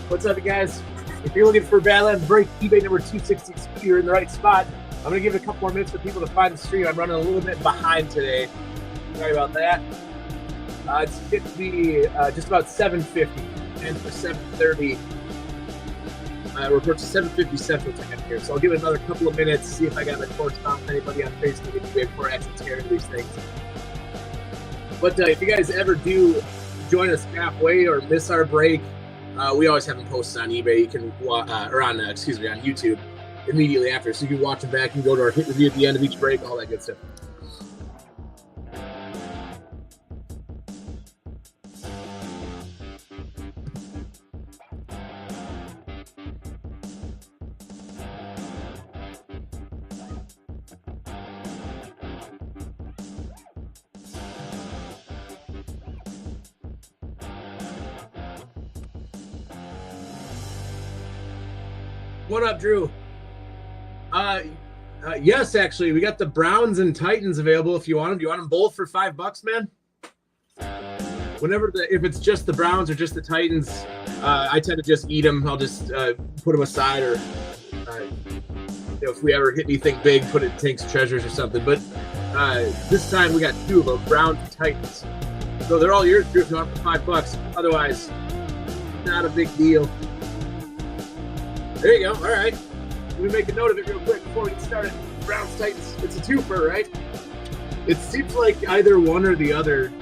What's up, you guys? If you're looking for Badlands Break eBay number 260, you're in the right spot. I'm going to give it a couple more minutes for people to find the stream. I'm running a little bit behind today. Sorry about that. It's going to be just about 7:50, and for 7:30, we're approaching 7:50 Central Time here. So I'll give it another couple of minutes, see if I got a correspondence with anybody on Facebook and eBay before I actually tear into these things. But if you guys ever do join us halfway or miss our break, we always have them posted on eBay. You can or on on YouTube immediately after, so you can watch them back and go to our hit review at the end of each break, all that good stuff. What up, Drew? Yes, actually, we got the Browns and Titans available if you want them. Do you want them both for $5, man? If it's just the Browns or just the Titans, I tend to just eat them. I'll just put them aside, or if we ever hit anything big, put it in Tank's Treasures or something. But this time we got two of them, Browns and Titans. So they're all yours, Drew, if you want them for $5. Otherwise, not a big deal. There you go. All right. Let me make a note of it real quick before we get started. Browns, Titans. It's a twofer, right? It seems like either one or the other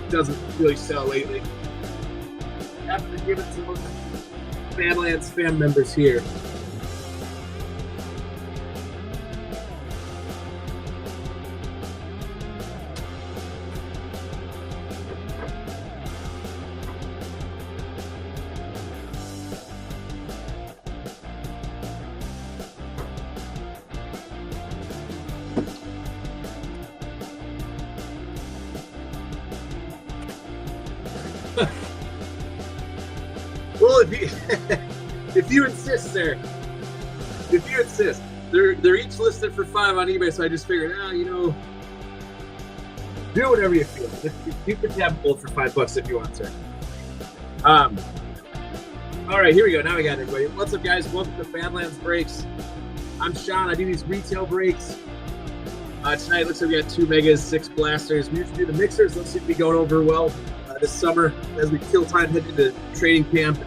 doesn't really sell lately. After giving some Badlands fan members here. Well, if you insist, sir. If you insist, they're each listed for $5 on eBay, so I just figured, do whatever you feel. You can have them both for $5 if you want, sir. All right, here we go. Now we got everybody. What's up, guys? Welcome to Badlands Breaks. I'm Sean. I do these retail breaks. Tonight, looks like we got 2 megas, 6 blasters. We usually do the mixers. Those seem to be going over well this summer as we kill time heading into training camp.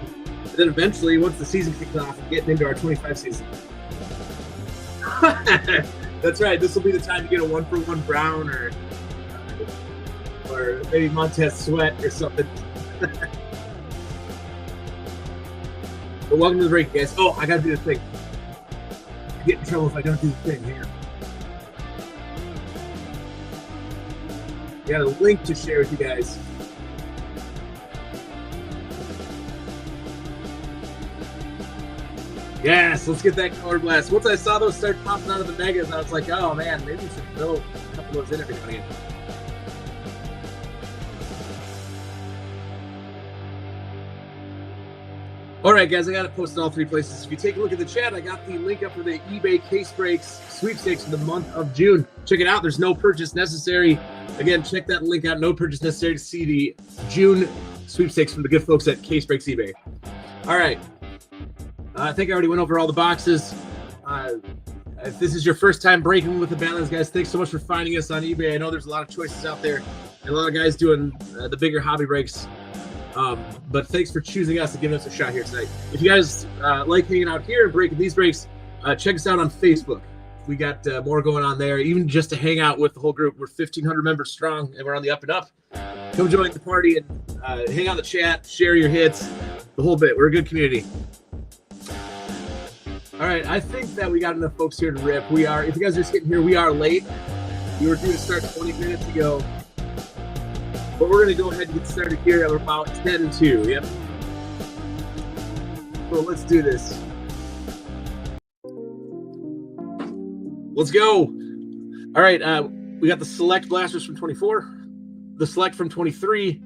And then eventually, once the season kicks off, we're getting into our 25 season. That's right. This will be the time to get a 1-for-1 Brown or maybe Montez Sweat or something. But welcome to the break, guys. Oh, I got to do the thing. I get in trouble if I don't do the thing here. Got a link to share with you guys. Yes, let's get that color blast. Once I saw those start popping out of the megas, I was like, oh man, maybe we should throw a couple of those in every now and again. All right, guys, I got it posted all 3 places. If you take a look at the chat, I got the link up for the eBay Case Breaks sweepstakes for the month of June. Check it out. There's no purchase necessary. Again, check that link out. No purchase necessary to see the June sweepstakes from the good folks at Case Breaks eBay. All right. I think I already went over all the boxes. If this is your first time breaking with the Badlands, guys, thanks so much for finding us on eBay. I know there's a lot of choices out there and a lot of guys doing the bigger hobby breaks. But thanks for choosing us and giving us a shot here tonight. If you guys like hanging out here and breaking these breaks, check us out on Facebook. We got more going on there, even just to hang out with the whole group. We're 1,500 members strong, and we're on the up and up. Come join the party and hang out in the chat, share your hits, the whole bit. We're a good community. All right, I think that we got enough folks here to rip. We are, if you guys are just getting here, we are late. We were due to start 20 minutes ago. But we're going to go ahead and get started here at about 10:02. Yep. So let's do this. Let's go. All right, we got the Select Blasters from 24, the Select from 23.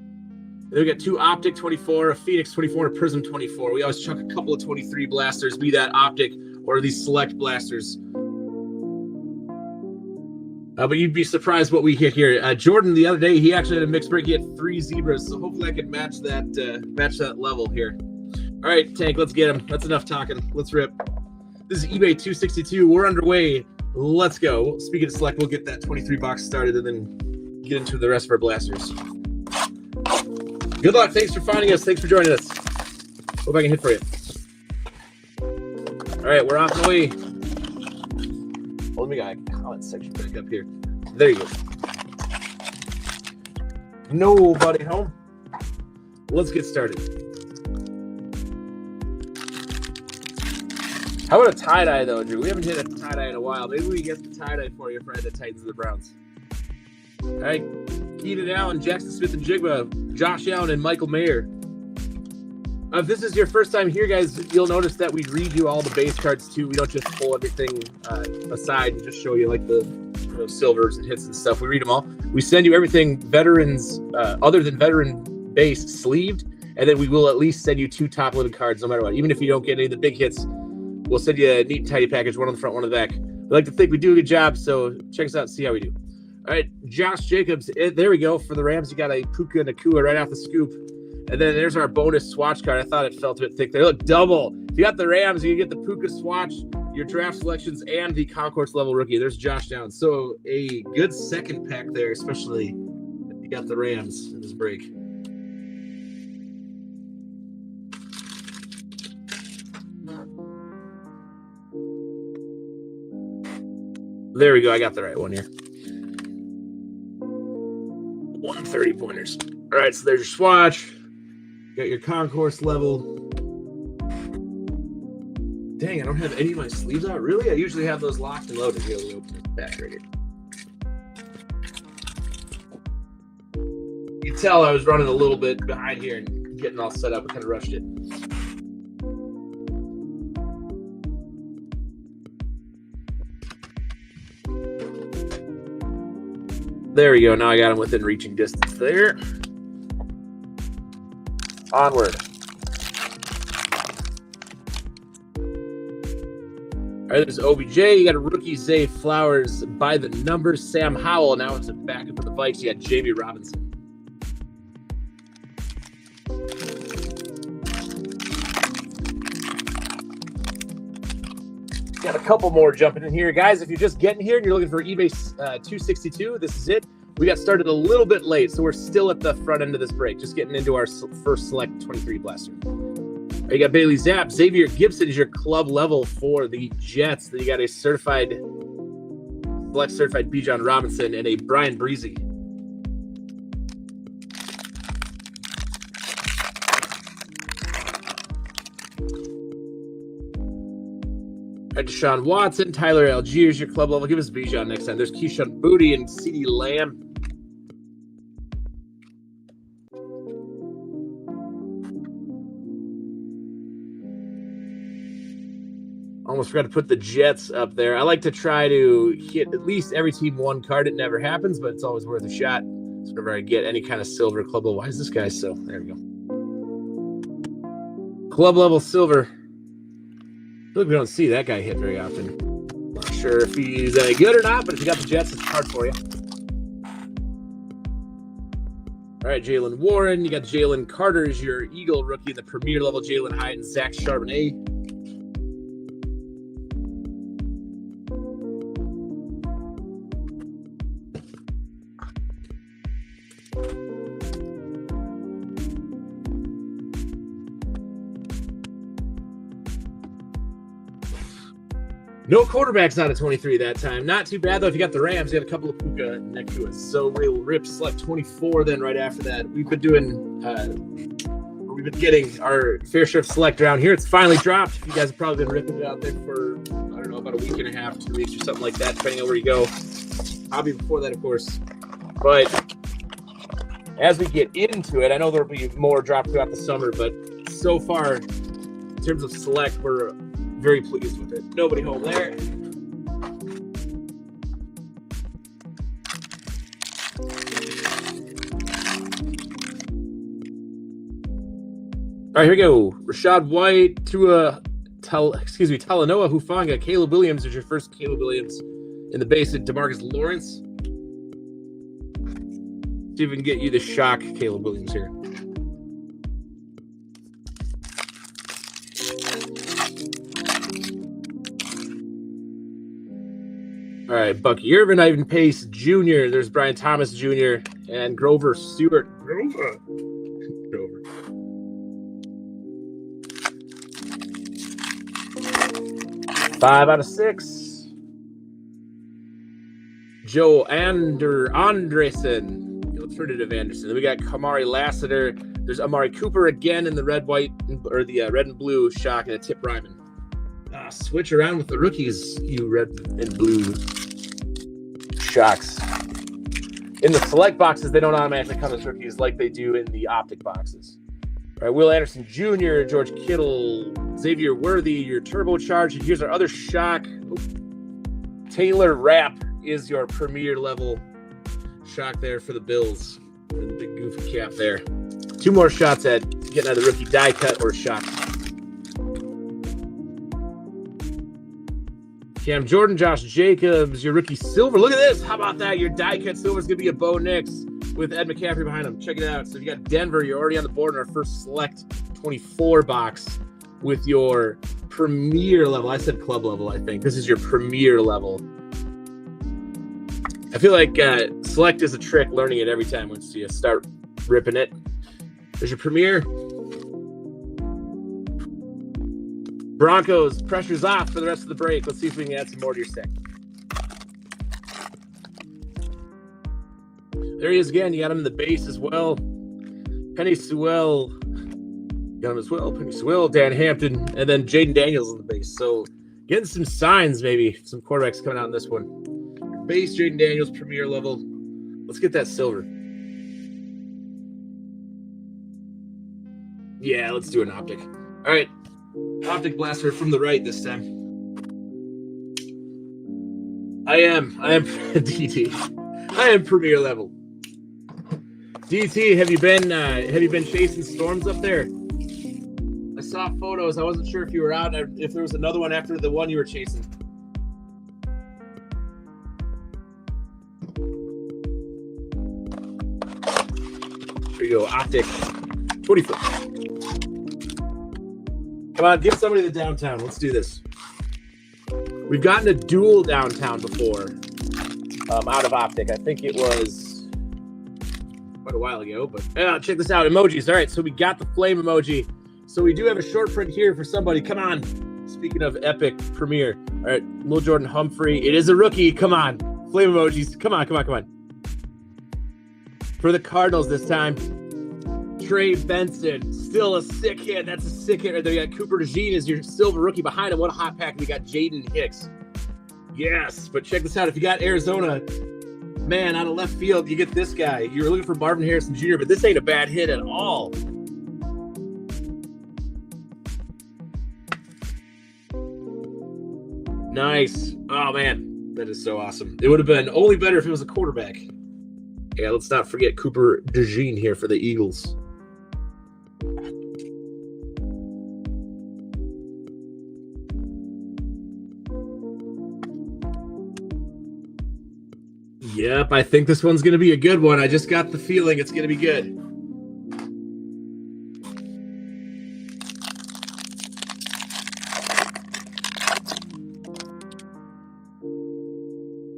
Then we got 2 Optic 24, a Phoenix 24, and a Prism 24. We always chuck a couple of 23 blasters, be that Optic or these Select blasters. But you'd be surprised what we hit here. Jordan, the other day, he actually had a mixed break. He had 3 zebras, so hopefully I can match that level here. All All right, Tank, let's get him. That's enough talking. Let's rip. This is eBay 262. We're underway. Let's go. Speaking of select, we'll get that 23 box started and then get into the rest of our blasters. Good luck. Thanks for finding us. Thanks for joining us. Hope I can hit for you. All right, we're off the way. Oh, let me get a comment section back up here. There you go. Nobody home. Let's get started. How about a tie-dye, though, Drew? We haven't hit a tie-dye in a while. Maybe we get the tie-dye for you, Friday, the Titans and the Browns. All right, Keenan Allen, Jackson Smith and Jigba, Josh Allen, and Michael Mayer. If this is your first time here, guys, you'll notice that we read you all the base cards, too. We don't just pull everything aside and just show you, like, the silvers and hits and stuff. We read them all. We send you everything veterans, other than veteran base, sleeved, and then we will at least send you 2 top-loaded cards no matter what. Even if you don't get any of the big hits, we'll send you a neat and tidy package, one on the front, one on the back. We like to think we do a good job, so check us out and see how we do. All right, Josh Jacobs, there we go. For the Rams, you got a Puka Nacua right off the scoop. And then there's our bonus swatch card. I thought it felt a bit thick there. Look, double. If you got the Rams, you get the Puka swatch, your draft selections, and the concourse level rookie. There's Josh Downs. So a good second pack there, especially if you got the Rams in this break. There we go. I got the right one here. 130 pointers. All right, so there's your swatch. Got your concourse level. Dang, I don't have any of my sleeves out. Really? I usually have those locked and loaded. Here, we open it back right here. You can tell I was running a little bit behind here and getting all set up. I kind of rushed it. There we go. Now I got him within reaching distance there. Onward. All right, there's OBJ. You got a rookie, Zay Flowers by the numbers. Sam Howell. Now it's a backup for the Vikes. You got Jamie Robinson. Got a couple more jumping in here. Guys, if you're just getting here and you're looking for eBay 262, this is it. We got started a little bit late, so we're still at the front end of this break, just getting into our first select 23 blaster. You got Bailey Zapp. Xavier Gibson is your club level for the Jets. Then you got a certified Bijan Robinson and a Brian Breezy. Deshaun Watson, Tyler Algiers, your club level. Give us Bijan next time. There's Keyshawn Booty and CeeDee Lamb. Almost forgot to put the Jets up there. I like to try to hit at least every team one card. It never happens, but it's always worth a shot. So whenever I get any kind of silver club level. Why is this guy so? There we go. Club level silver. I feel like we don't see that guy hit very often. Not sure if he's any good or not, but if you got the Jets, it's hard for you. All right, Jalen Warren. You got Jalen Carter as your Eagle rookie, the premier level Jalen Hyatt and Zach Charbonnet. No quarterbacks out of 23 that time. Not too bad, though. If you got the Rams, you got a couple of Puka Nacuas. So we'll rip select 24 then right after that. We've been getting our fair share of select around here. It's finally dropped. You guys have probably been ripping it out there for, I don't know, about a week and a half, 2 weeks or something like that, depending on where you go. I'll be before that, of course. But as we get into it, I know there'll be more dropped throughout the summer, but so far, in terms of select, we're very pleased with it. Nobody home there. All right, here we go. Rashad White, Talanoa Hufanga. Caleb Williams is your first Caleb Williams in the base. DeMarcus Lawrence. See if we can get you the shock Caleb Williams here. right, Bucky Irvin, Ivan Pace Jr. There's Brian Thomas Jr. and Grover Stewart. Grover. 5 out of 6. Joe Andresen. Alternative Anderson. Then we got Kamari Lassiter. There's Amari Cooper again in the red, white, or the red and blue shock, and a Tip Ryman. Switch around with the rookies, you red and blue shocks. In the select boxes, they don't automatically come as rookies like they do in the optic boxes. All right, Will Anderson Jr., George Kittle, Xavier Worthy, your turbocharged. And here's our other shock. Taylor Rapp is your premier level shock there for the Bills. And the big goofy cap there. 2 more shots at getting either rookie die cut or shock. Cam Jordan, Josh Jacobs, your rookie silver. Look at this. How about that? Your die cut silver is going to be a Bo Nix with Ed McCaffrey behind him. Check it out. So you got Denver. You're already on the board in our first select 24 box with your premier level. I said club level, I think. This is your premier level. I feel like select is a trick, learning it every time once you start ripping it. There's your premier. Broncos, pressure's off for the rest of the break. Let's see if we can add some more to your stack. There he is again. You got him in the base as well. Penny Sewell. Got him as well. Penny Sewell, Dan Hampton, and then Jaden Daniels in the base. So getting some signs, maybe. Some quarterbacks coming out in this one. Base, Jaden Daniels, premier level. Let's get that silver. Yeah, let's do an optic. All right. Optic blaster from the right this time. I am DT. I am premier level. DT, have you been chasing storms up there? I saw photos. I wasn't sure if you were out, if there was another one after the one you were chasing. Here you go, optic. 24. Come on, give somebody the downtown. Let's do this. We've gotten a dual downtown before out of optic. I think it was quite a while ago, but check this out. Emojis. All right, so we got the flame emoji. So we do have a short print here for somebody. Come on. Speaking of epic premiere. All right, Lil Jordan Humphrey. It is a rookie. Come on. Flame emojis. Come on. For the Cardinals this time. Trey Benson, still a sick hit. That's a sick hit right there. You got Cooper DeJean as your silver rookie behind him. What a hot pack. We got Jaden Hicks. Yes, but check this out. If you got Arizona, man, out of left field, you get this guy. You were looking for Marvin Harrison Jr., but this ain't a bad hit at all. Nice. Oh, man, that is so awesome. It would have been only better if it was a quarterback. Yeah, let's not forget Cooper DeJean here for the Eagles. Yep, I think this one's going to be a good one. I just got the feeling it's going to be good.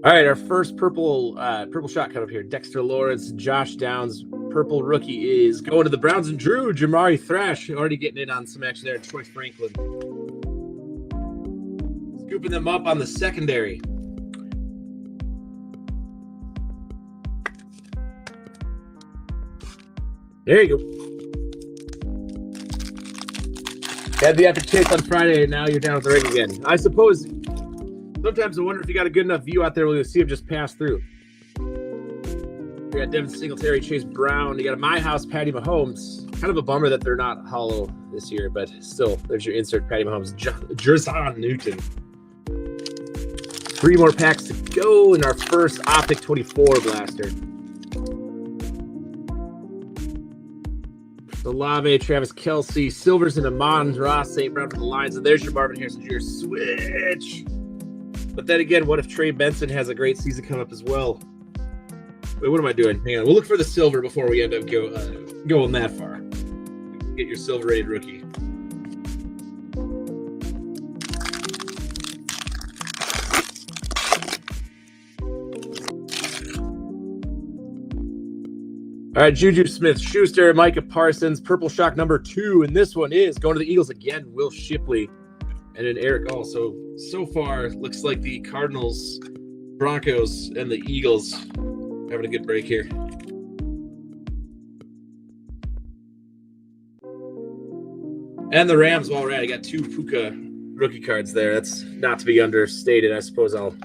All right, our first purple shot coming up here. Dexter Lawrence, Josh Downs, purple rookie is going to the Browns and Drew. Jamari Thrash already getting in on some action there. Troy Franklin. Scooping them up on the secondary. There you go. Had the epic chase on Friday, and now you're down at the ring again. I suppose sometimes I wonder if you got a good enough view out there where you'll see him just pass through. You got Devin Singletary, Chase Brown. You got a My House, Patty Mahomes. Kind of a bummer that they're not hollow this year, but still, there's your insert, Patty Mahomes. Jerzon Newton. 3 more packs to go in our first Optic 24 blaster. Olave, Travis Kelce, Silvers and Amon-Ra St. Brown for the Lions. And there's your Marvin Harrison Jr. switch. But then again, what if Trey Benson has a great season coming up as well? Wait, what am I doing? Hang on. We'll look for the silver before we end up going that far. Get your silver-rated rookie. All right, Juju Smith-Schuster, Micah Parsons, Purple Shock number 2, and this one is going to the Eagles again, Will Shipley, and then Eric also. So far, looks like the Cardinals, Broncos, and the Eagles having a good break here. And the Rams, while we're at it, I got 2 Puka rookie cards there. That's not to be understated. I suppose I'll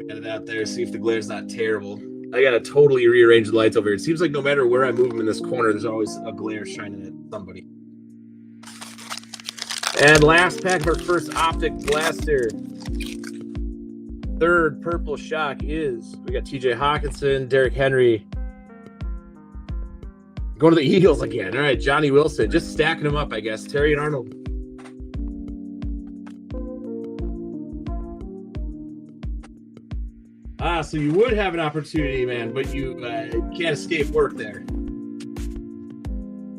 get it out there, see if the glare's not terrible. I got to totally rearrange the lights over here. It seems like no matter where I move them in this corner, there's always a glare shining at somebody. And last pack of our first Optic Blaster. Third Purple Shock is, we got TJ Hawkinson, Derrick Henry. Going to the Eagles again. All right, Johnny Wilson. Just stacking them up, I guess. Terry and Arnold. So you would have an opportunity, man, but you can't escape work there.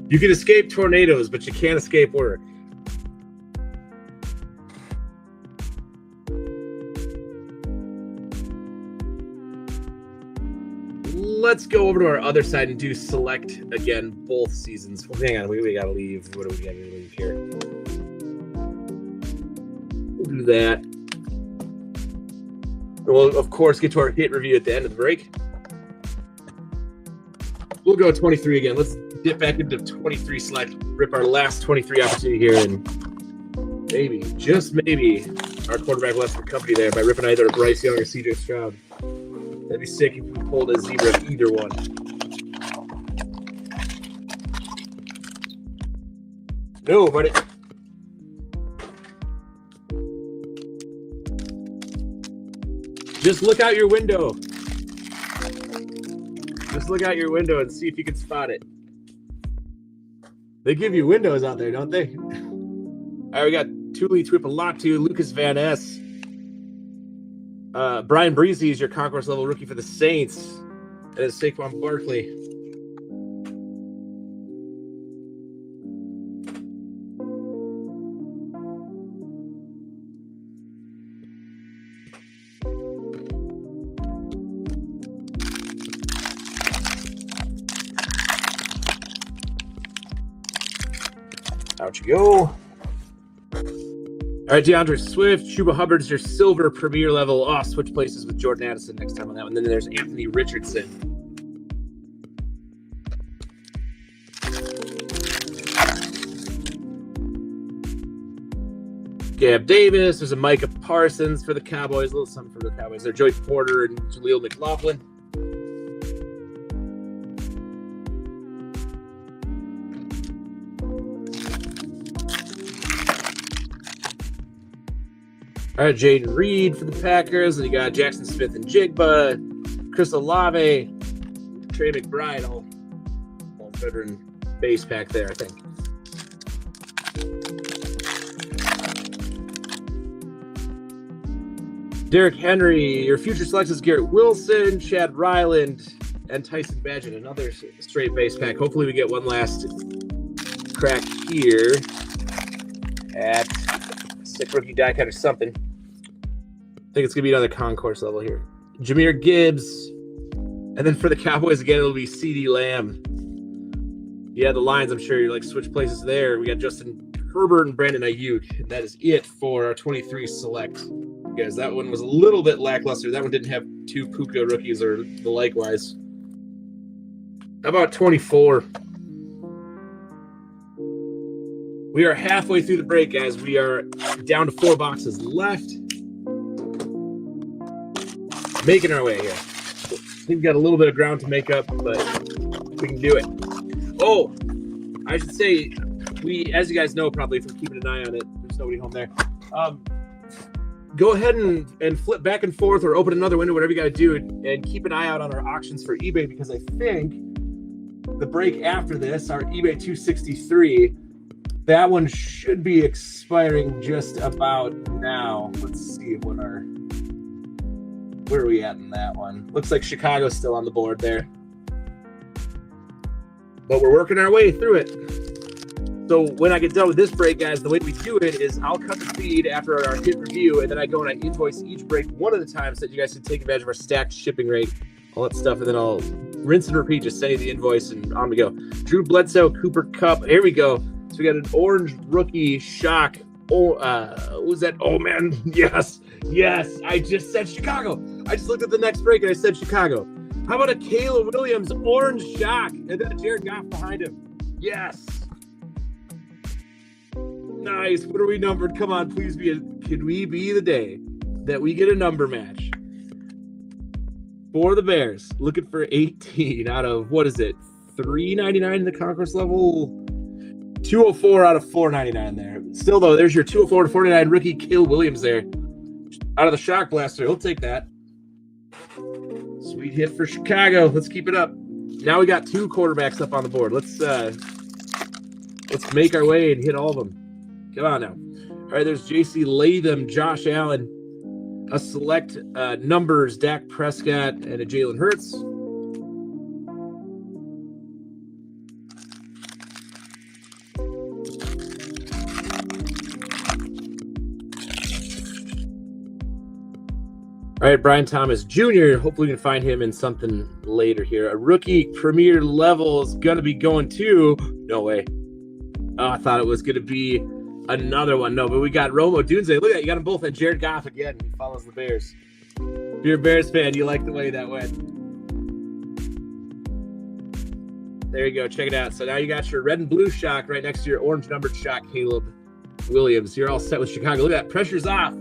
You can escape tornadoes, but you can't escape work. Let's go over to our other side and do select again both seasons. Well, hang on, we gotta leave. What do we gotta leave here? We'll do that. We'll of course get to our hit review at the end of the break. We'll go 23 again. Let's dip back into 23 select, rip our last 23 opportunity here, and maybe, just maybe, our quarterback left the company there by ripping either Bryce Young or CJ Stroud. That'd be sick if we pulled a zebra of either one. No, but it... Just look out your window. Just look out your window and see if you can spot it. They give you windows out there, don't they? All right, we got Tuli Tuipolatu, Lucas Van Ness. Brian Breezy is your concourse level rookie for the Saints. And it's Saquon Barkley. Out you go. All right, DeAndre Swift, Chuba Hubbard is your silver premier level. Oh, switch places with Jordan Addison next time on that one. Then there's Anthony Richardson. Gab Davis. There's a Micah Parsons for the Cowboys. A little something for the Cowboys. There's Joey Porter and Jaleel McLaughlin. All right, Jaden Reed for the Packers. And you got Jackson Smith and Jigba, Chris Olave, Trey McBride, all veteran base pack there, I think. Derrick Henry, your future selects is Garrett Wilson, Chad Ryland, and Tyson Badgett, another straight base pack. Hopefully we get one last crack here at sick rookie die cut or something. I think it's going to be another concourse level here. Jahmyr Gibbs. And then for the Cowboys, again, it'll be CeeDee Lamb. Yeah, the Lions, I'm sure you're like switch places there. We got Justin Herbert and Brandon Ayuk. And that is it for our 23 select. Guys, that one was a little bit lackluster. That one didn't have 2 Puka rookies or the likewise. How about 24? We are halfway through the break, guys. We are down to 4 boxes left. Making our way here. I think we've got a little bit of ground to make up, but we can do it. Oh, I should say, as you guys know, probably if we're keeping an eye on it, there's nobody home there. Go ahead and flip back and forth or open another window, whatever you got to do, and keep an eye out on our auctions for eBay, because I think the break after this, our eBay 263, that one should be expiring just about now. Let's see where are we at in that one? Looks like Chicago's still on the board there. But we're working our way through it. So when I get done with this break, guys, the way we do it is I'll cut the feed after our hit review, and then I go and I invoice each break one at a time so that you guys can take advantage of our stacked shipping rate, all that stuff, and then I'll rinse and repeat, just send you the invoice, and on we go. Drew Bledsoe, Cooper Kupp. Here we go. So we got an orange rookie shock. Oh, what was that? Oh, man. Yes. I just said Chicago. I just looked at the next break, and I said Chicago. How about a Caleb Williams orange shock, and then a Jared Goff behind him? Yes. Nice. What are we numbered? Come on, please be. Can we be the day that we get a number match for the Bears? Looking for 18 out of, what is it, 399 in the concourse level? 204 out of 499 there. Still, though, there's your 204 to 49 rookie Caleb Williams there. Out of the shock blaster. He'll take that. Sweet hit for Chicago. Let's keep it up. Now we got 2 quarterbacks up on the board. Let's make our way and hit all of them. Come on now. All right, there's J.C. Latham, Josh Allen, a select numbers, Dak Prescott, and a Jalen Hurts. All right, Brian Thomas Jr., hopefully we can find him in something later here. A rookie premier level is going to be going to, no way. Oh, I thought it was going to be another one. No, but we got Romo Dunze. Look at that. You got them both. And Jared Goff again. He follows the Bears. If you're a Bears fan, you like the way that went. There you go. Check it out. So now you got your red and blue shock right next to your orange numbered shock, Caleb Williams. You're all set with Chicago. Look at that. Pressure's off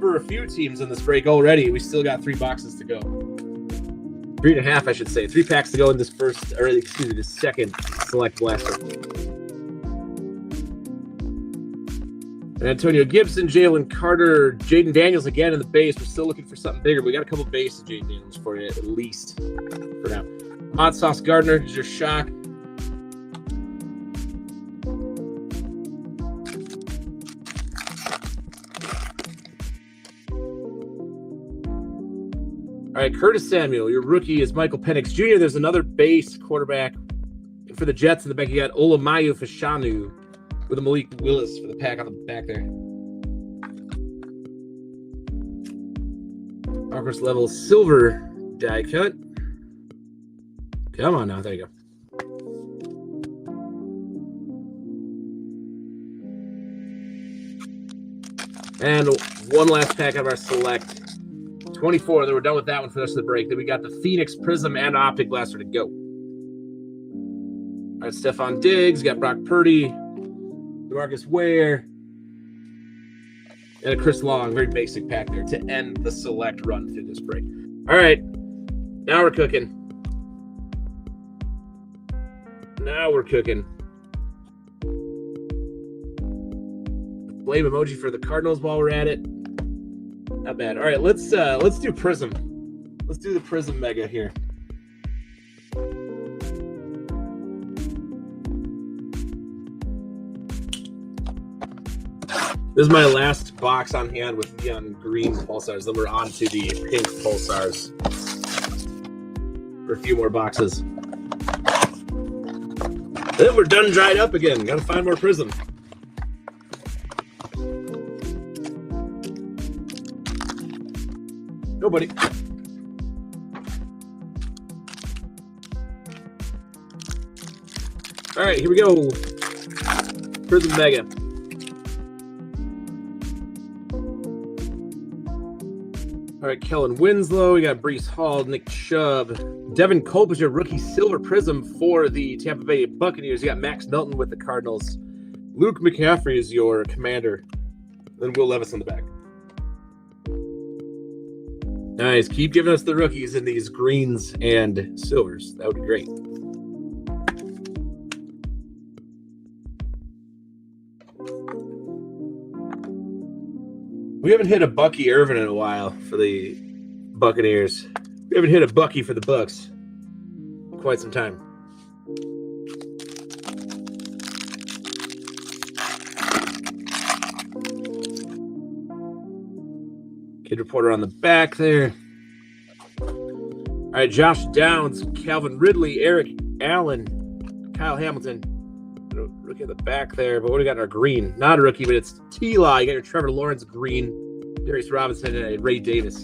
for a few teams in this break already. We still got 3 boxes to go. 3.5, I should say. 3 packs to go in this this second select blaster. And Antonio Gibson, Jalen Carter, Jaden Daniels again in the base. We're still looking for something bigger. We got a couple base of Jaden Daniels for you, at least for now. Hot Sauce Gardner is your shock. All right, Curtis Samuel, your rookie is Michael Penix Jr. There's another base quarterback for the Jets in the back. You got Olamayu Fashanu with a Malik Willis for the pack on the back there. Concourse level silver die cut. Come on now, there you go. And one last pack of our select. 24, then we're done with that one for the rest of the break. Then we got the Phoenix Prism and Optic Blaster to go. All right, Stephon Diggs, got Brock Purdy, DeMarcus Ware, and a Chris Long. Very basic pack there to end the select run through this break. All right, now we're cooking. Flame emoji for the Cardinals while we're at it. Not bad. All right, let's do Prism. Let's do the Prism Mega here. This is my last box on hand with neon green pulsars. Then we're on to the pink pulsars for a few more boxes. Then we're done dried up again. Gotta find more Prism. Nobody. All right, here we go. Prism Mega. All right, Kellen Winslow. We got Breece Hall, Nick Chubb. Devin Culp is your rookie silver Prism for the Tampa Bay Buccaneers. You got Max Melton with the Cardinals. Luke McCaffrey is your commander. Then Will Levis on the back. Nice. Keep giving us the rookies in these greens and silvers. That would be great. We haven't hit a Bucky Irvin in a while for the Buccaneers. We haven't hit a Bucky for the Bucks in quite some time. Kid Reporter on the back there. All right, Josh Downs, Calvin Ridley, Eric Allen, Kyle Hamilton, Rookie at the back there, but what do we got in our green? Not a rookie, but it's T-Law. You got your Trevor Lawrence green, Darius Robinson, and Ray Davis.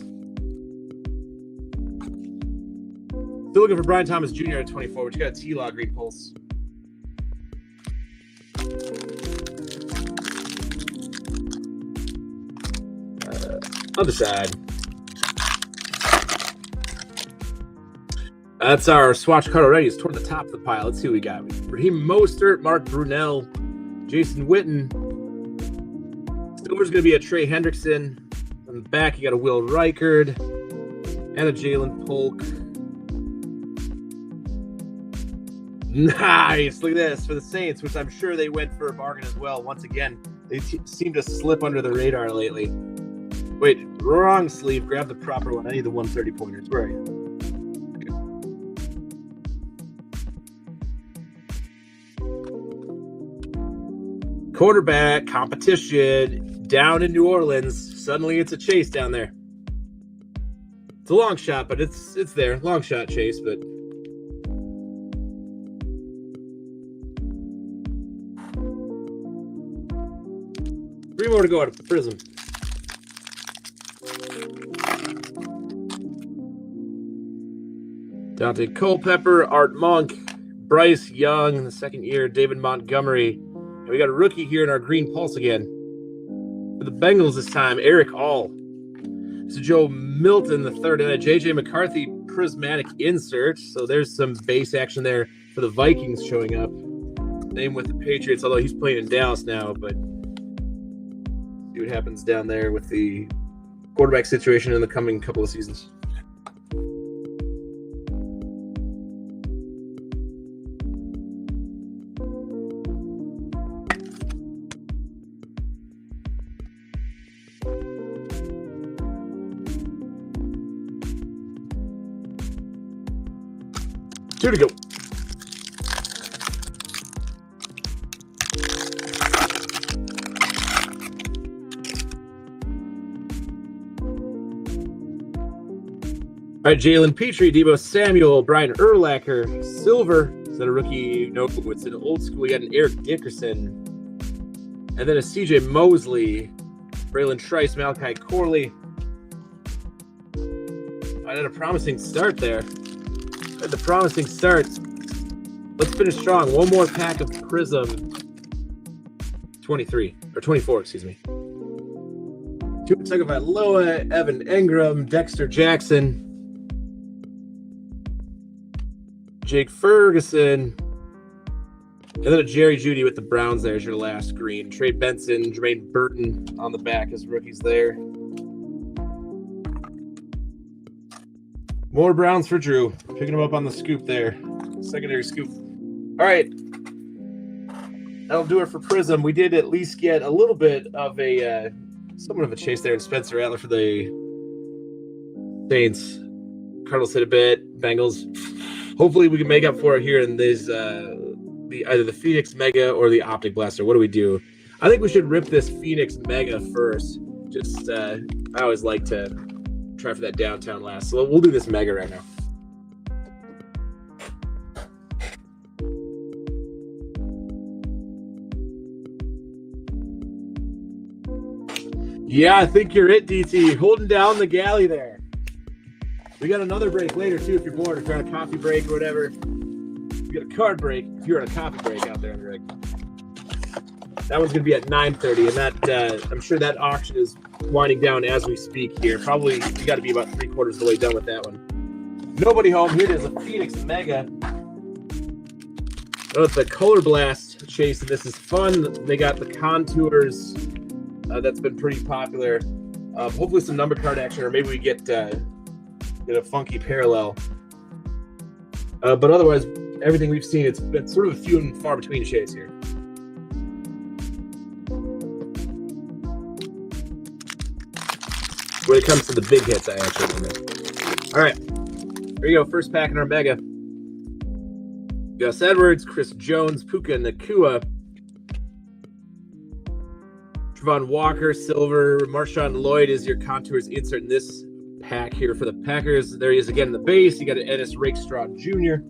Still looking for Brian Thomas Jr. at 24, but you got a T-Law green pulse. Other side. That's our swatch card already. It's toward the top of the pile. Let's see what we got. Raheem Mostert, Mark Brunell, Jason Witten. Silver's going to be a Trey Hendrickson. On the back, you got a Will Reichard and a Jalen Polk. Nice. Look at this for the Saints, which I'm sure they went for a bargain as well. Once again, they seem to slip under the radar lately. Wait, wrong sleeve. Grab the proper one. I need the 130 pointers. Where are you? Quarterback competition down in New Orleans. Suddenly it's a chase down there. It's a long shot, but it's there. Long shot chase, but three more to go out of the Prism. Dante Culpepper, Art Monk, Bryce Young in the second year, David Montgomery. And we got a rookie here in our green pulse again. For the Bengals this time, Eric All. This is Joe Milton, the third, and a J.J. McCarthy prismatic insert. So there's some base action there for the Vikings showing up. Same with the Patriots, although he's playing in Dallas now. But see what happens down there with the quarterback situation in the coming couple of seasons. Two to go. All right, Jalen Petrie, Deebo Samuel, Brian Urlacher, Silver. Is that a rookie? No, it's an old school. We got an Eric Dickerson. And then a CJ Mosley, Braylon Trice, Malachi Corley. I had a promising start there. At the promising start. Let's finish strong. One more pack of Prism. 23 or 24, excuse me. Tua Tagovailoa, Evan Engram, Dexter Jackson, Jake Ferguson, and then a Jerry Jeudy with the Browns. There's your last green. Trey Benson, Jermaine Burton on the back as rookies there. More Browns for Drew. Picking him up on the scoop there. Secondary scoop. All right. That'll do it for Prism. We did at least get a little bit of a somewhat of a chase there in Spencer Rattler for the Saints. Cardinals hit a bit. Bengals. Hopefully we can make up for it here in this either the Phoenix Mega or the Optic Blaster. What do we do? I think we should rip this Phoenix Mega first. Just I always like to try for that downtown last. So we'll do this Mega right now. Yeah, I think you're it, DT. Holding down the galley there. We got another break later, too, if you're bored. If you're on a coffee break or whatever. We got a card break if you're on a coffee break out there on the rig. That one's going to be at 9:30, and that I'm sure that auction is winding down as we speak here. Probably you got to be about 3/4 of the way done with that one. Nobody home. Here it is, a Phoenix Mega. Oh, it's a Color Blast chase, and this is fun. They got the contours. That's been pretty popular. Hopefully some number card action, or maybe we get a funky parallel. But otherwise, everything we've seen, it's been sort of a few and far between shades here. When it comes to the big hits, I actually remember. All right, here you go. First pack in our Mega. Gus Edwards, Chris Jones, Puka Nacua, Trevon Walker, Silver, Marshawn Lloyd is your contours insert in this pack here for the Packers. There he is again in the base. You got an Ennis Rakestraw Jr.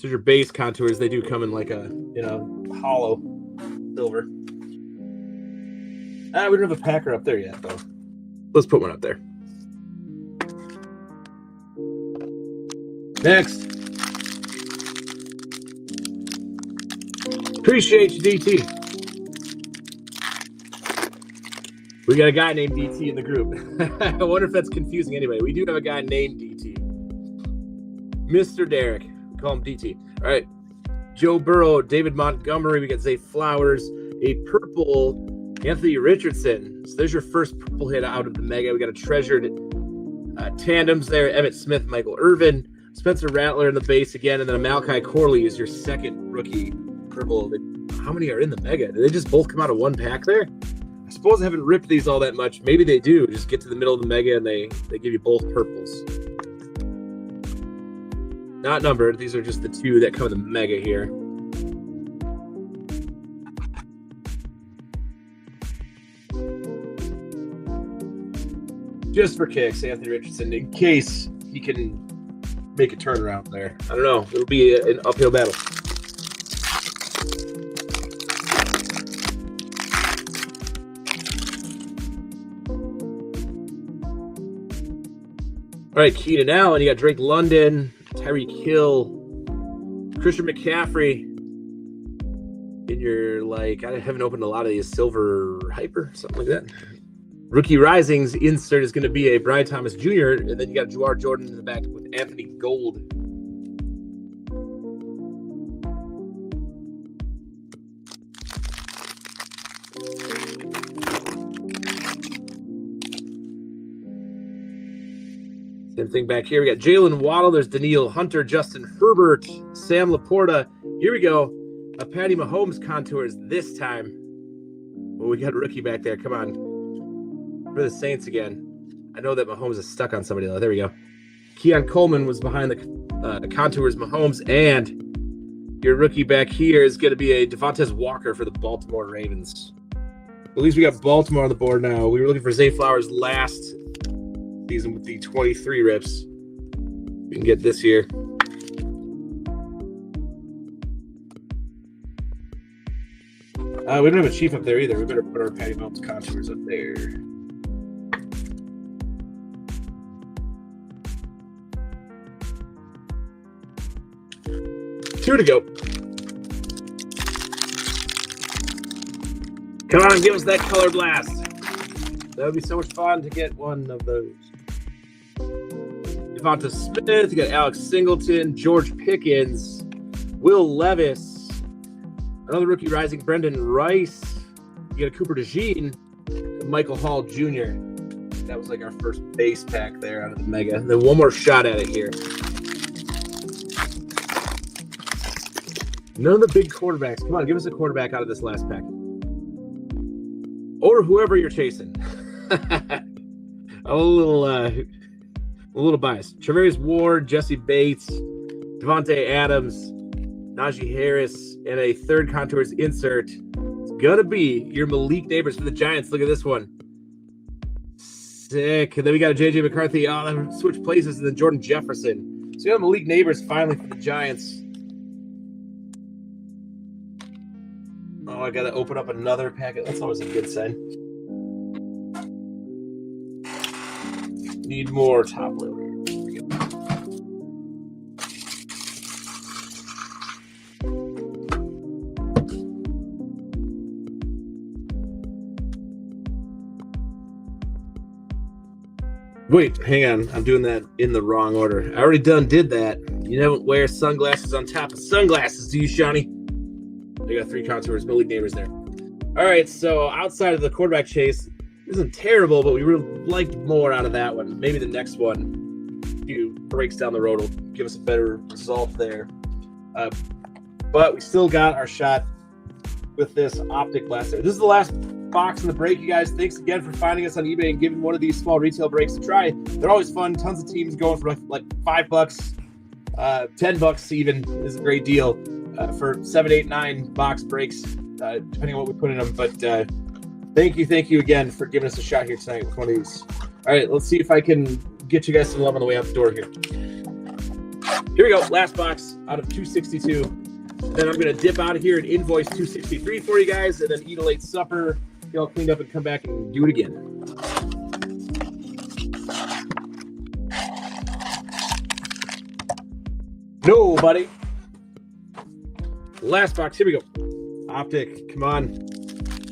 So your base contours, they do come in like a, hollow silver. We don't have a packer up there yet, though. Let's put one up there. Next. Appreciate you, DT. We got a guy named DT in the group. I wonder if that's confusing anybody. We do have a guy named DT. Mr. Derek. We call him DT. All right. Joe Burrow, David Montgomery. We got Zay Flowers. A purple Anthony Richardson. So there's your first purple hit out of the mega. We got a treasured tandems there. Emmitt Smith, Michael Irvin. Spencer Rattler in the base again. And then a Malachi Corley is your second rookie purple. How many are in the mega? Did they just both come out of one pack there? I suppose I haven't ripped these all that much. Maybe they do. Just get to the middle of the mega and they give you both purples. Not numbered. These are just the two that come in the mega here. Just for kicks, Anthony Richardson, in case he can make a turnaround there. I don't know. It'll be an uphill battle. All right, Keenan Allen, you got Drake London, Tyreek Hill, Christian McCaffrey. In your, I haven't opened a lot of these silver hyper, something like that. Rookie Risings insert is going to be a Brian Thomas Jr., and then you got Jawar Jordan in the back with Anthony Gold. Same thing back here. We got Jalen Waddle. There's Daniil Hunter, Justin Herbert, Sam Laporta. Here we go. A Patty Mahomes contours this time. Well, we got a rookie back there. Come on. For the Saints again. I know that Mahomes is stuck on somebody, though. There we go. Keon Coleman was behind the contours Mahomes. And your rookie back here is going to be a Devontae Walker for the Baltimore Ravens. At least we got Baltimore on the board now. We were looking for Zay Flowers last season with the 23 rips. We can get this here. We don't have a chief up there either. We better put our Patty Mahomes contours up there. Two to go. Come on, give us that color blast. That would be so much fun to get one of those. Devonta Smith, you got Alex Singleton, George Pickens, Will Levis, another rookie rising, Brendan Rice. You got a Cooper DeJean, Michael Hall Jr. That was like our first base pack there out of the mega. And then one more shot at it here. None of the big quarterbacks. Come on, give us a quarterback out of this last pack. Or whoever you're chasing. A little biased. Travarius Ward, Jesse Bates, Devontae Adams, Najee Harris, and a third contours insert. It's gonna be your Malik Neighbors for the Giants. Look at this one. Sick. And then we got a JJ McCarthy. Oh, they switched places, and then Jordan Jefferson. So we got Malik Neighbors finally for the Giants. Oh, I gotta open up another packet. That's always a good sign. Need more top loader. Wait, hang on. I'm doing that in the wrong order. I already did that. You don't wear sunglasses on top of sunglasses, do you, Shawnee? They got three contours, Malik Neighbors there. All right, so outside of the quarterback chase, isn't terrible, but we really liked more out of that one. Maybe the next one, a few breaks down the road, will give us a better result there. But we still got our shot with this Optic Blaster. This is the last box in the break, you guys. Thanks again for finding us on eBay and giving one of these small retail breaks a try. They're always fun. Tons of teams going for like $5, $10 even is a great deal for 7, 8, 9 box breaks, depending on what we put in them. But thank you again for giving us a shot here tonight with one of these. All right, let's see if I can get you guys some love on the way out the door here. Here we go. Last box out of 262. Then I'm going to dip out of here and invoice 263 for you guys, and then eat a late supper, get all cleaned up, and come back and do it again. Nobody. Last box. Here we go. Optic. Come on.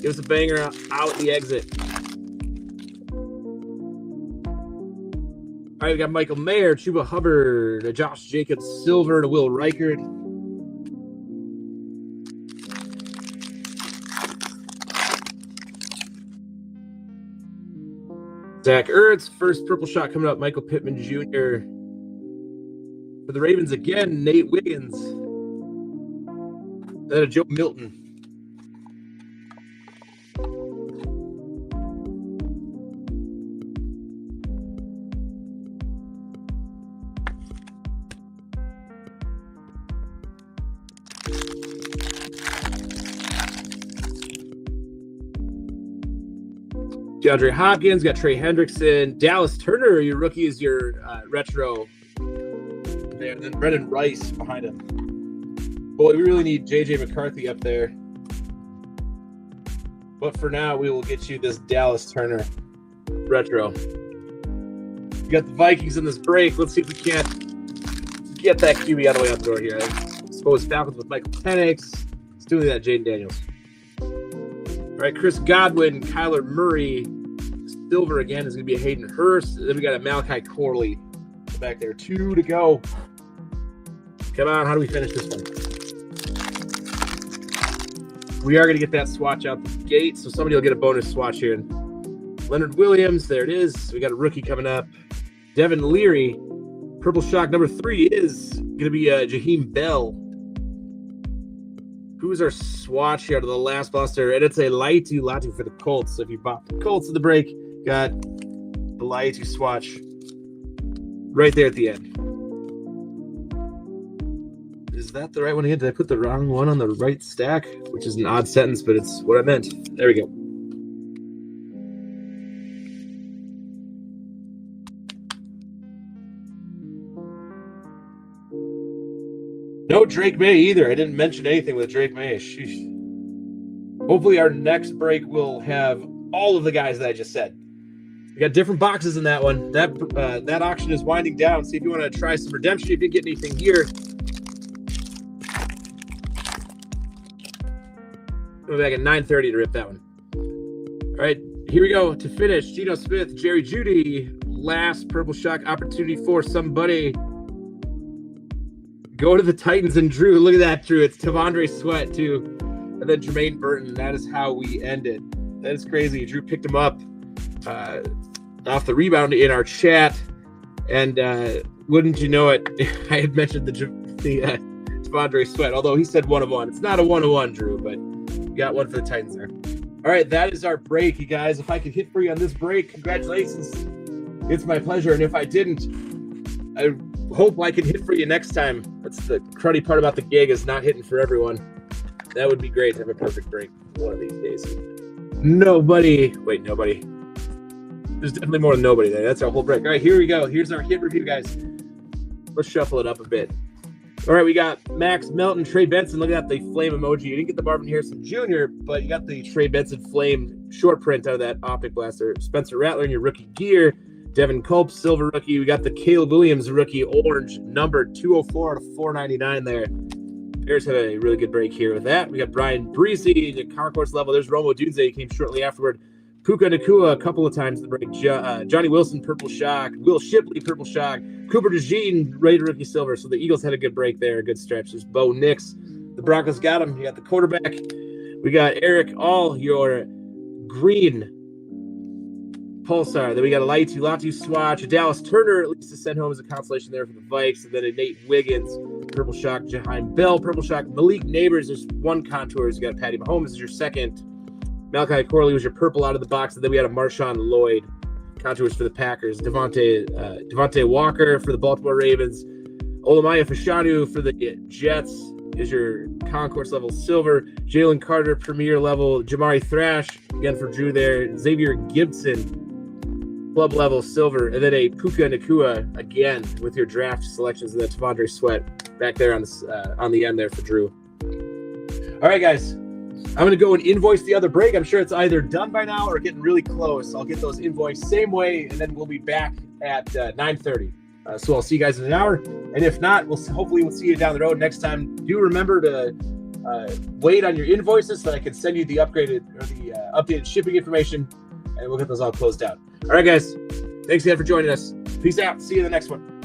Give us a banger out the exit. All right, we got Michael Mayer, Chuba Hubbard, a Josh Jacobs Silver, to Will Reichard. Zach Ertz, first purple shot coming up. Michael Pittman Jr. For the Ravens again, Nate Wiggins. Then a Joe Milton. DeAndre Hopkins, got Trey Hendrickson. Dallas Turner, your rookie, is your retro there. And then Brendan Rice behind him. Boy, we really need J.J. McCarthy up there. But for now, we will get you this Dallas Turner retro. We got the Vikings in this break. Let's see if we can't get that QB out of the way out the door here. I suppose Falcons with Michael Penix. Let's do that, Jaden Daniels. All right, Chris Godwin, Kyler Murray. Silver again is going to be a Hayden Hurst. Then we got a Malachi Corley back there. 2 to go. Come on, how do we finish this one? We are going to get that swatch out the gate, so somebody will get a bonus swatch here. Leonard Williams, there it is. We got a rookie coming up. Devin Leary. Purple shock number 3 is going to be Jaheim Bell. Who's our swatch here to the last buster? And it's a Latu for the Colts. So if you bought the Colts at the break, got the Latu swatch right there at the end. Is that the right one again? Did I put the wrong one on the right stack? Which is an odd sentence, but it's what I meant. There we go. No Drake May either. I didn't mention anything with Drake May. Sheesh. Hopefully our next break will have all of the guys that I just said. We got different boxes in that one. That auction is winding down. See if you want to try some redemption. If you didn't get anything here, we'll be back at 9:30 to rip that one. All right, here we go to finish. Geno Smith, Jerry Jeudy, last purple shock opportunity for somebody. Go to the Titans and Drew. Look at that, Drew. It's Tavondre Sweat, too. And then Jermaine Burton. That is how we ended. That is crazy. Drew picked him up off the rebound in our chat. And wouldn't you know it, I had mentioned the Tavondre Sweat, although he said 1 of 1. It's not a 1 of 1, Drew, but we got one for the Titans there. All right, that is our break, you guys. If I could hit for you on this break, congratulations. It's my pleasure. And if I didn't, I hope I can hit for you next time. That's the cruddy part about the gig, is not hitting for everyone. That would be great to have a perfect break one of these days. Nobody. There's definitely more than nobody there. That's our whole break. All right, here we go. Here's our hit review, guys. Let's shuffle it up a bit. All right, we got Max Melton, Trey Benson. Look at that, the flame emoji. You didn't get the Marvin Harrison Jr., but you got the Trey Benson flame short print out of that Optic Blaster. Spencer Rattler in your rookie gear. Devin Culp, silver rookie. We got the Caleb Williams rookie, orange, numbered 204 out of 499 there. Bears had a really good break here with that. We got Brian Breesy, the concourse level. There's Romo Dunze, he came shortly afterward. Puka Nakua a couple of times in the break. Johnny Wilson, purple shock. Will Shipley, purple shock. Cooper DeJean, rated rookie silver. So the Eagles had a good break there, a good stretch. There's Bo Nix. The Broncos got him. You got the quarterback. We got Eric All, your green Pulsar. Then we got a Latu swatch. A Dallas Turner, at least to send home as a consolation there for the Vikes. And then a Nate Wiggins, purple shock. Jaheim Bell, purple shock. Malik Neighbors, there's one contours. You got Patty Mahomes as your second. Malachi Corley was your purple out of the box. And then we had a Marshawn Lloyd, contours for the Packers. Devontae Walker for the Baltimore Ravens. Olamaya Fashanu for the Jets is your concourse level silver. Jalen Carter, premier level. Jamari Thrash, again for Drew there. Xavier Gibson, club level silver, and then a Puka Nakua again with your draft selections of the Tavondre Sweat back there on the end there for Drew. All right, guys, I'm going to go and invoice the other break. I'm sure it's either done by now or getting really close. I'll get those invoiced same way, and then we'll be back at 9:30. So I'll see you guys in an hour, and if not, hopefully we'll see you down the road next time. Do remember to wait on your invoices so that I can send you the updated shipping information, and we'll get those all closed out. All right, guys. Thanks again for joining us. Peace out. See you in the next one.